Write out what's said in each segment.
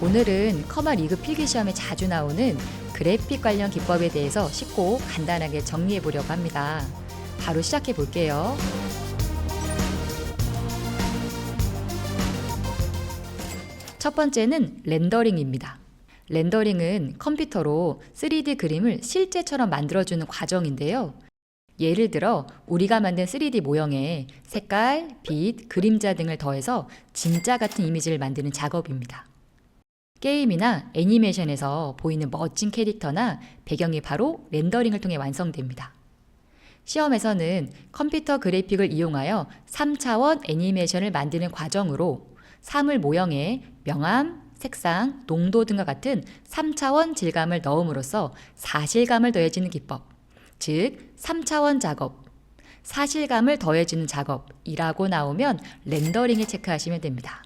오늘은 커마 리그 필기시험에 자주 나오는 그래픽 관련 기법에 대해서 쉽고 간단하게 정리해 보려고 합니다. 바로 시작해 볼게요. 첫 번째는 렌더링입니다. 렌더링은 컴퓨터로 3D 그림을 실제처럼 만들어주는 과정인데요. 예를 들어 우리가 만든 3D 모형에 색깔, 빛, 그림자 등을 더해서 진짜 같은 이미지를 만드는 작업입니다. 게임이나 애니메이션에서 보이는 멋진 캐릭터나 배경이 바로 렌더링을 통해 완성됩니다. 시험에서는 컴퓨터 그래픽을 이용하여 3차원 애니메이션을 만드는 과정으로 사물 모형에 명암, 색상, 농도 등과 같은 3차원 질감을 넣음으로써 사실감을 더해주는 기법, 즉 3차원 작업, 사실감을 더해주는 작업이라고 나오면 렌더링을 체크하시면 됩니다.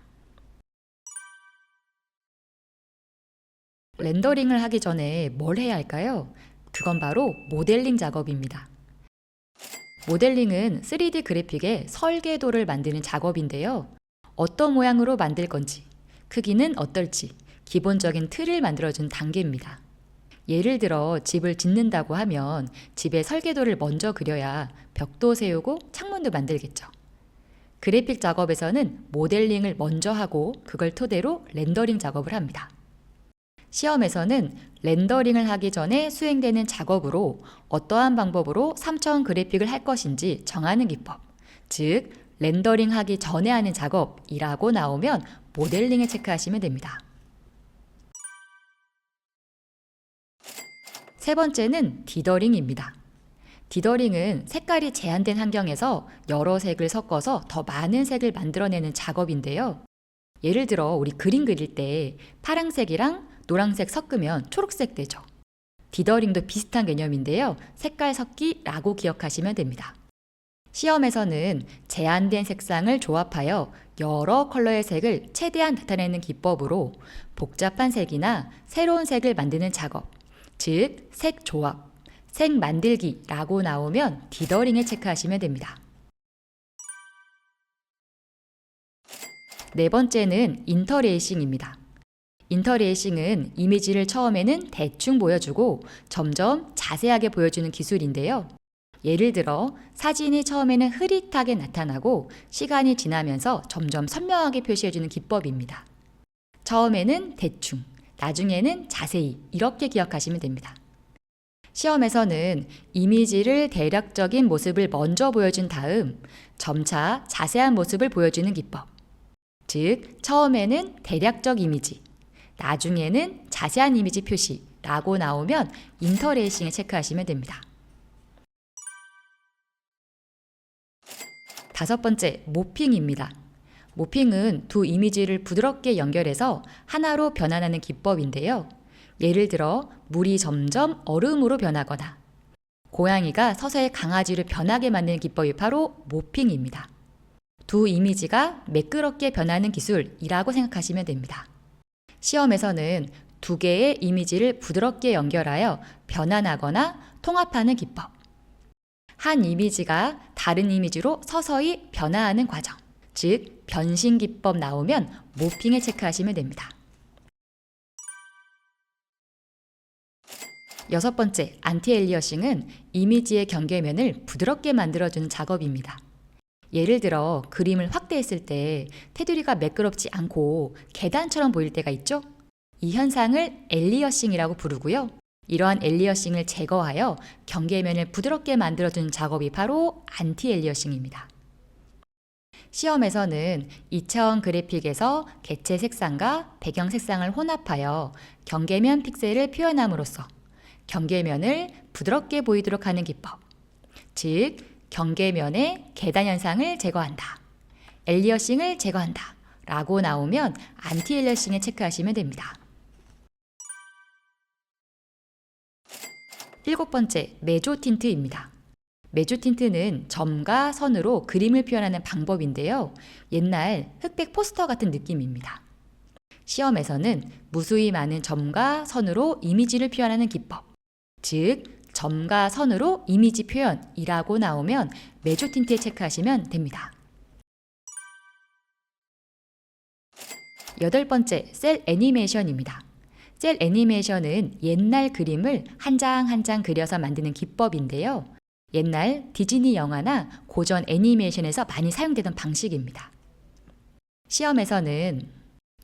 렌더링을 하기 전에 뭘 해야 할까요? 그건 바로 모델링 작업입니다. 모델링은 3D 그래픽의 설계도를 만드는 작업인데요. 어떤 모양으로 만들 건지, 크기는 어떨지, 기본적인 틀을 만들어준 단계입니다. 예를 들어 집을 짓는다고 하면 집의 설계도를 먼저 그려야 벽도 세우고 창문도 만들겠죠. 그래픽 작업에서는 모델링을 먼저 하고 그걸 토대로 렌더링 작업을 합니다. 시험에서는 렌더링을 하기 전에 수행되는 작업으로 어떠한 방법으로 3차원 그래픽을 할 것인지 정하는 기법, 즉 렌더링 하기 전에 하는 작업이라고 나오면 모델링을 체크하시면 됩니다. 세 번째는 디더링입니다. 디더링은 색깔이 제한된 환경에서 여러 색을 섞어서 더 많은 색을 만들어내는 작업인데요. 예를 들어 우리 그림 그릴 때 파란색이랑 노란색 섞으면 초록색 되죠. 디더링도 비슷한 개념인데요. 색깔 섞기라고 기억하시면 됩니다. 시험에서는 제한된 색상을 조합하여 여러 컬러의 색을 최대한 나타내는 기법으로 복잡한 색이나 새로운 색을 만드는 작업, 즉 색 조합, 색 만들기라고 나오면 디더링을 체크하시면 됩니다. 네 번째는 인터레이싱입니다. 인터레이싱은 이미지를 처음에는 대충 보여주고 점점 자세하게 보여주는 기술인데요. 예를 들어 사진이 처음에는 흐릿하게 나타나고 시간이 지나면서 점점 선명하게 표시해주는 기법입니다. 처음에는 대충, 나중에는 자세히 이렇게 기억하시면 됩니다. 시험에서는 이미지를 대략적인 모습을 먼저 보여준 다음 점차 자세한 모습을 보여주는 기법, 즉 처음에는 대략적 이미지, 나중에는 자세한 이미지 표시라고 나오면 인터레이싱을 체크하시면 됩니다. 다섯 번째, 모핑입니다. 모핑은 두 이미지를 부드럽게 연결해서 하나로 변환하는 기법인데요. 예를 들어 물이 점점 얼음으로 변하거나 고양이가 서서히 강아지로 변하게 만드는 기법이 바로 모핑입니다. 두 이미지가 매끄럽게 변하는 기술이라고 생각하시면 됩니다. 시험에서는 두 개의 이미지를 부드럽게 연결하여 변환하거나 통합하는 기법, 한 이미지가 다른 이미지로 서서히 변화하는 과정, 즉 변신 기법 나오면 모핑을 체크하시면 됩니다. 여섯 번째, 안티엘리어싱은 이미지의 경계면을 부드럽게 만들어주는 작업입니다. 예를 들어 그림을 확대했을 때 테두리가 매끄럽지 않고 계단처럼 보일 때가 있죠? 이 현상을 엘리어싱이라고 부르고요. 이러한 엘리어싱을 제거하여 경계면을 부드럽게 만들어주는 작업이 바로 안티엘리어싱입니다. 시험에서는 2차원 그래픽에서 개체 색상과 배경 색상을 혼합하여 경계면 픽셀을 표현함으로써 경계면을 부드럽게 보이도록 하는 기법, 즉 경계면의 계단 현상을 제거한다, 엘리어싱을 제거한다 라고 나오면 안티엘리어싱을 체크하시면 됩니다. 일곱 번째, 메조틴트입니다. 메조틴트는 점과 선으로 그림을 표현하는 방법인데요. 옛날 흑백 포스터 같은 느낌입니다. 시험에서는 무수히 많은 점과 선으로 이미지를 표현하는 기법, 즉 점과 선으로 이미지 표현이라고 나오면 메조틴트에 체크하시면 됩니다. 8번째, 셀 애니메이션입니다. 셀 애니메이션은 옛날 그림을 한 장 한 장 그려서 만드는 기법인데요. 옛날 디즈니 영화나 고전 애니메이션에서 많이 사용되던 방식입니다. 시험에서는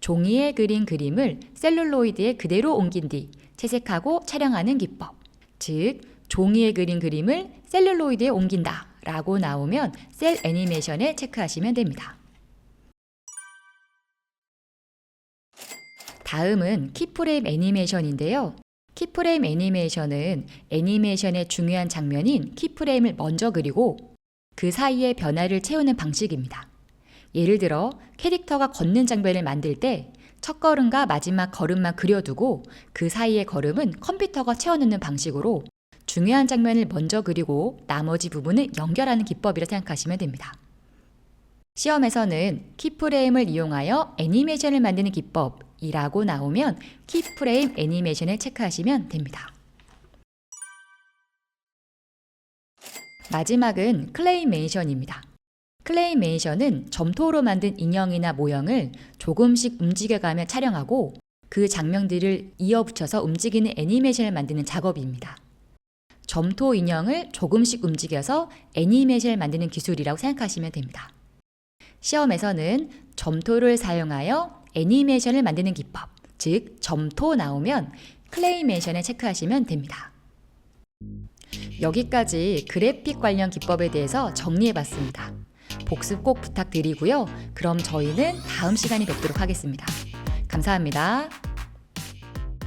종이에 그린 그림을 셀룰로이드에 그대로 옮긴 뒤 채색하고 촬영하는 기법, 즉 종이에 그린 그림을 셀룰로이드에 옮긴다 라고 나오면 셀 애니메이션에 체크하시면 됩니다. 다음은 키프레임 애니메이션인데요. 키프레임 애니메이션은 애니메이션의 중요한 장면인 키프레임을 먼저 그리고 그 사이에 변화를 채우는 방식입니다. 예를 들어 캐릭터가 걷는 장면을 만들 때 첫 걸음과 마지막 걸음만 그려두고 그 사이의 걸음은 컴퓨터가 채워넣는 방식으로 중요한 장면을 먼저 그리고 나머지 부분을 연결하는 기법이라 생각하시면 됩니다. 시험에서는 키프레임을 이용하여 애니메이션을 만드는 기법이라고 나오면 키프레임 애니메이션을 체크하시면 됩니다. 마지막은 클레이메이션입니다. 클레이메이션은 점토로 만든 인형이나 모형을 조금씩 움직여가며 촬영하고 그 장면들을 이어붙여서 움직이는 애니메이션을 만드는 작업입니다. 점토 인형을 조금씩 움직여서 애니메이션을 만드는 기술이라고 생각하시면 됩니다. 시험에서는 점토를 사용하여 애니메이션을 만드는 기법, 즉 점토 나오면 클레이메이션에 체크하시면 됩니다. 여기까지 그래픽 관련 기법에 대해서 정리해봤습니다. 복습 꼭 부탁드리고요. 그럼 저희는 다음 시간에 뵙도록 하겠습니다. 감사합니다.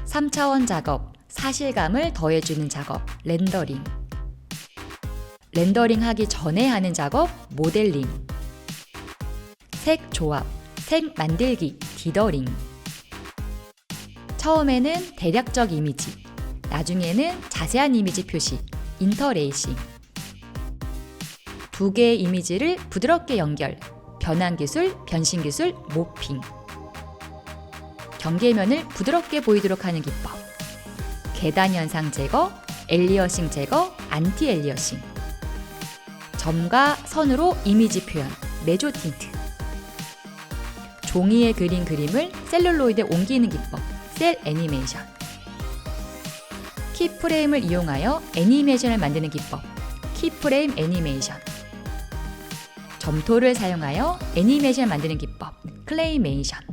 3차원 작업, 사실감을 더해주는 작업, 렌더링. 렌더링 하기 전에 하는 작업, 모델링. 색 조합, 색 만들기, 디더링. 처음에는 대략적 이미지, 나중에는 자세한 이미지 표시, 인터레이싱. 두 개의 이미지를 부드럽게 연결, 변환 기술, 변신 기술, 모핑. 경계면을 부드럽게 보이도록 하는 기법. 계단 현상 제거, 엘리어싱 제거, 안티 엘리어싱. 점과 선으로 이미지 표현, 메조 틴트. 종이에 그린 그림을 셀룰로이드에 옮기는 기법, 셀 애니메이션. 키프레임을 이용하여 애니메이션을 만드는 기법, 키프레임 애니메이션. 점토를 사용하여 애니메이션을 만드는 기법, 클레이메이션.